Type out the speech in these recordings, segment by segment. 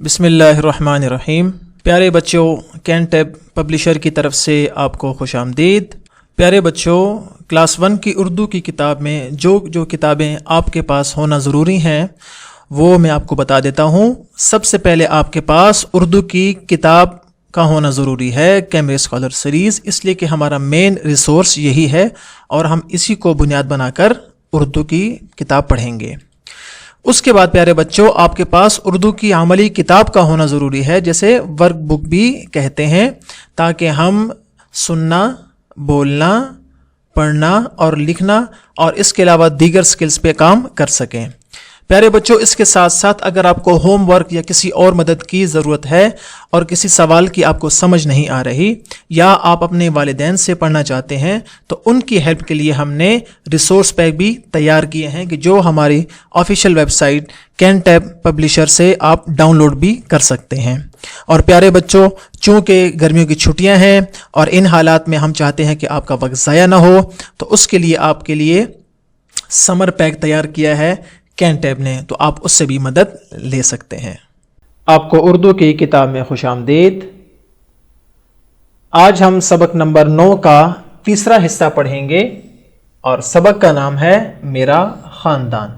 بسم اللہ الرحمن الرحیم۔ پیارے بچوں، کینٹیب پبلشر کی طرف سے آپ کو خوش آمدید۔ پیارے بچوں، کلاس 1 کی اردو کی کتاب میں جو کتابیں آپ کے پاس ہونا ضروری ہیں وہ میں آپ کو بتا دیتا ہوں۔ سب سے پہلے آپ کے پاس اردو کی کتاب کا ہونا ضروری ہے، کیمبرج اسکالر سیریز، اس لیے کہ ہمارا مین ریسورس یہی ہے اور ہم اسی کو بنیاد بنا کر اردو کی کتاب پڑھیں گے۔ اس کے بعد پیارے بچوں، آپ کے پاس اردو کی عملی کتاب کا ہونا ضروری ہے، جیسے ورک بک بھی کہتے ہیں، تاکہ ہم سننا، بولنا، پڑھنا اور لکھنا اور اس کے علاوہ دیگر سکلز پہ کام کر سکیں۔ پیارے بچوں، اس کے ساتھ ساتھ اگر آپ کو ہوم ورک یا کسی اور مدد کی ضرورت ہے اور کسی سوال کی آپ کو سمجھ نہیں آ رہی یا آپ اپنے والدین سے پڑھنا چاہتے ہیں تو ان کی ہیلپ کے لیے ہم نے ریسورس پیک بھی تیار کیے ہیں کہ جو ہماری آفیشیل ویب سائٹ کینٹیب پبلشر سے آپ ڈاؤن لوڈ بھی کر سکتے ہیں۔ اور پیارے بچوں، چونکہ گرمیوں کی چھٹیاں ہیں اور ان حالات میں ہم چاہتے ہیں کہ آپ کا وقت ضائع نہ ہو، تو اس کے لیے آپ کے لیے سمر پیک تیار کیا ہے کینٹیب نے، تو آپ اس سے بھی مدد لے سکتے ہیں۔ آپ کو اردو کی کتاب میں خوش آمدید۔ آج ہم سبق نمبر 9 کا تیسرا حصہ پڑھیں گے اور سبق کا نام ہے میرا خاندان۔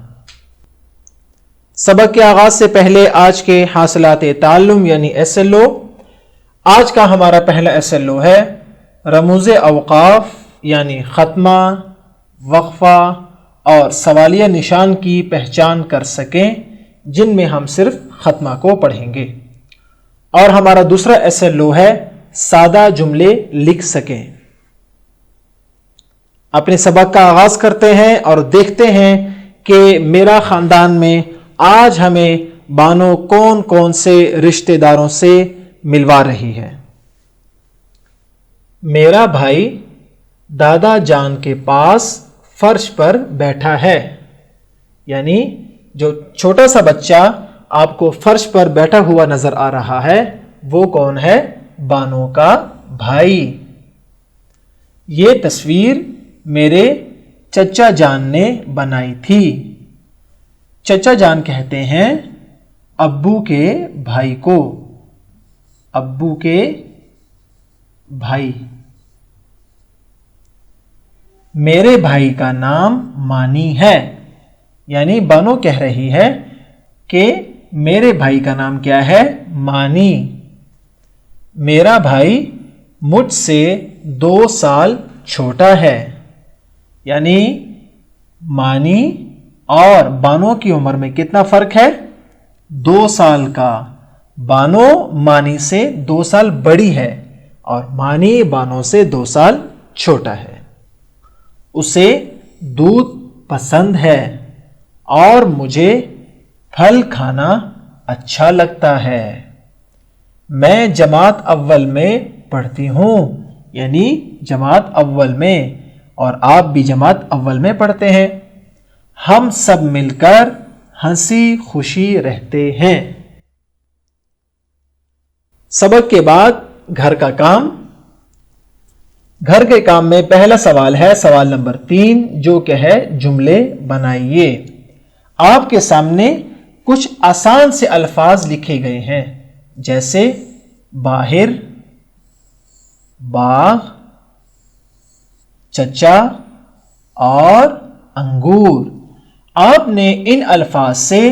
سبق کے آغاز سے پہلے آج کے حاصلات تعلم یعنی SLO۔ آج کا ہمارا پہلا SLO ہے رموز اوقاف یعنی ختمہ، وقفہ اور سوالیہ نشان کی پہچان کر سکیں، جن میں ہم صرف ختمہ کو پڑھیں گے۔ اور ہمارا دوسرا SLO ہے سادہ جملے لکھ سکیں۔ اپنے سبق کا آغاز کرتے ہیں اور دیکھتے ہیں کہ میرا خاندان میں آج ہمیں بانو کون کون سے رشتہ داروں سے ملوا رہی ہے۔ میرا بھائی دادا جان کے پاس فرش پر بیٹھا ہے، یعنی جو چھوٹا سا بچہ آپ کو فرش پر بیٹھا ہوا نظر آ رہا ہے وہ کون ہے؟ بانو کا بھائی۔ یہ تصویر میرے چچا جان نے بنائی تھی۔ چچا جان کہتے ہیں ابو کے بھائی کو، ابو کے بھائی۔ میرے بھائی کا نام مانی ہے، یعنی بانو کہہ رہی ہے کہ میرے بھائی کا نام کیا ہے؟ مانی۔ میرا بھائی مجھ سے 2 سال چھوٹا ہے، یعنی مانی اور بانو کی عمر میں کتنا فرق ہے؟ 2 سال کا۔ بانو مانی سے 2 سال بڑی ہے اور مانی بانو سے 2 سال چھوٹا ہے۔ اسے دودھ پسند ہے اور مجھے پھل کھانا اچھا لگتا ہے۔ میں جماعت اول میں پڑھتی ہوں، یعنی جماعت اول میں، اور آپ بھی جماعت اول میں پڑھتے ہیں۔ ہم سب مل کر ہنسی خوشی رہتے ہیں۔ سبق کے بعد گھر کا کام۔ گھر کے کام میں پہلا سوال ہے سوال نمبر 3، جو کہ ہے جملے بنائیے۔ آپ کے سامنے کچھ آسان سے الفاظ لکھے گئے ہیں، جیسے باہر، باغ، چچا اور انگور۔ آپ نے ان الفاظ سے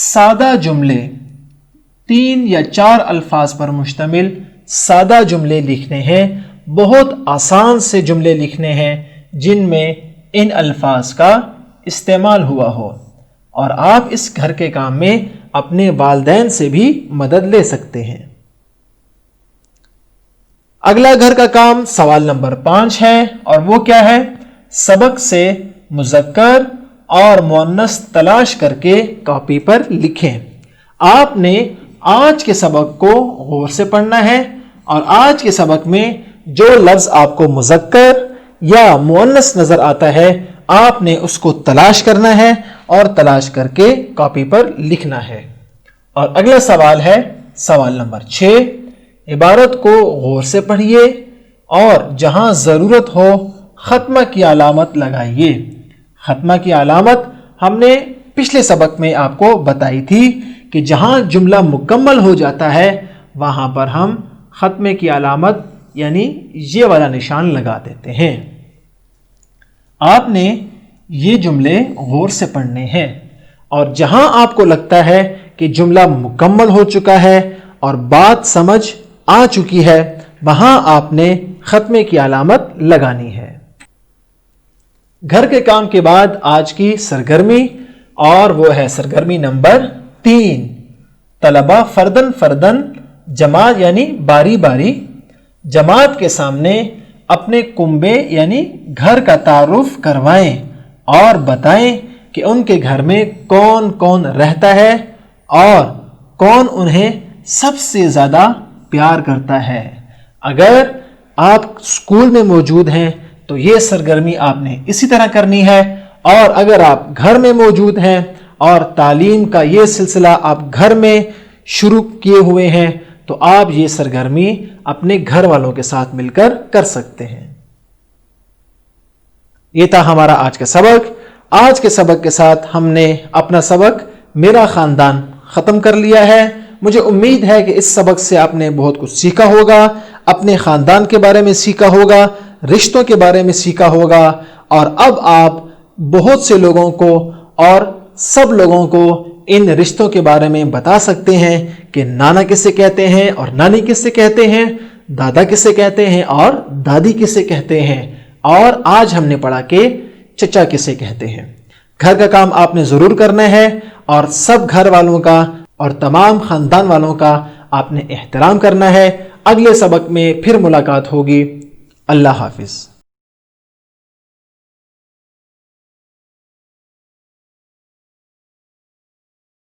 سادہ جملے، 3 یا 4 الفاظ پر مشتمل سادہ جملے لکھنے ہیں، بہت آسان سے جملے لکھنے ہیں جن میں ان الفاظ کا استعمال ہوا ہو، اور آپ اس گھر کے کام میں اپنے والدین سے بھی مدد لے سکتے ہیں۔ اگلا گھر کا کام سوال نمبر 5 ہے، اور وہ کیا ہے؟ سبق سے مذکر اور مؤنث تلاش کر کے کاپی پر لکھیں۔ آپ نے آج کے سبق کو غور سے پڑھنا ہے اور آج کے سبق میں جو لفظ آپ کو مذکر یا مؤنث نظر آتا ہے آپ نے اس کو تلاش کرنا ہے اور تلاش کر کے کاپی پر لکھنا ہے۔ اور اگلا سوال ہے سوال نمبر 6، عبارت کو غور سے پڑھیے اور جہاں ضرورت ہو ختمہ کی علامت لگائیے۔ ختمہ کی علامت ہم نے پچھلے سبق میں آپ کو بتائی تھی کہ جہاں جملہ مکمل ہو جاتا ہے وہاں پر ہم ختمے کی علامت یعنی یہ والا نشان لگا دیتے ہیں۔ آپ نے یہ جملے غور سے پڑھنے ہیں اور جہاں آپ کو لگتا ہے کہ جملہ مکمل ہو چکا ہے اور بات سمجھ آ چکی ہے وہاں آپ نے ختمے کی علامت لگانی ہے۔ گھر کے کام کے بعد آج کی سرگرمی، اور وہ ہے سرگرمی نمبر 3، طلبہ فردن فردن جماعت یعنی باری باری جماعت کے سامنے اپنے کنبے یعنی گھر کا تعارف کروائیں اور بتائیں کہ ان کے گھر میں کون کون رہتا ہے اور کون انہیں سب سے زیادہ پیار کرتا ہے۔ اگر آپ اسکول میں موجود ہیں تو یہ سرگرمی آپ نے اسی طرح کرنی ہے، اور اگر آپ گھر میں موجود ہیں اور تعلیم کا یہ سلسلہ آپ گھر میں شروع کیے ہوئے ہیں تو آپ یہ سرگرمی اپنے گھر والوں کے ساتھ مل کر کر سکتے ہیں۔ یہ تھا ہمارا آج کا سبق۔ آج کے سبق کے ساتھ ہم نے اپنا سبق میرا خاندان ختم کر لیا ہے۔ مجھے امید ہے کہ اس سبق سے آپ نے بہت کچھ سیکھا ہوگا، اپنے خاندان کے بارے میں سیکھا ہوگا، رشتوں کے بارے میں سیکھا ہوگا، اور اب آپ بہت سے لوگوں کو اور سب لوگوں کو ان رشتوں کے بارے میں بتا سکتے ہیں کہ نانا کسے کہتے ہیں اور نانی کسے کہتے ہیں، دادا کسے کہتے ہیں اور دادی کسے کہتے ہیں، اور آج ہم نے پڑھا کہ چچا کسے کہتے ہیں۔ گھر کا کام آپ نے ضرور کرنا ہے اور سب گھر والوں کا اور تمام خاندان والوں کا آپ نے احترام کرنا ہے۔ اگلے سبق میں پھر ملاقات ہوگی۔ اللہ حافظ۔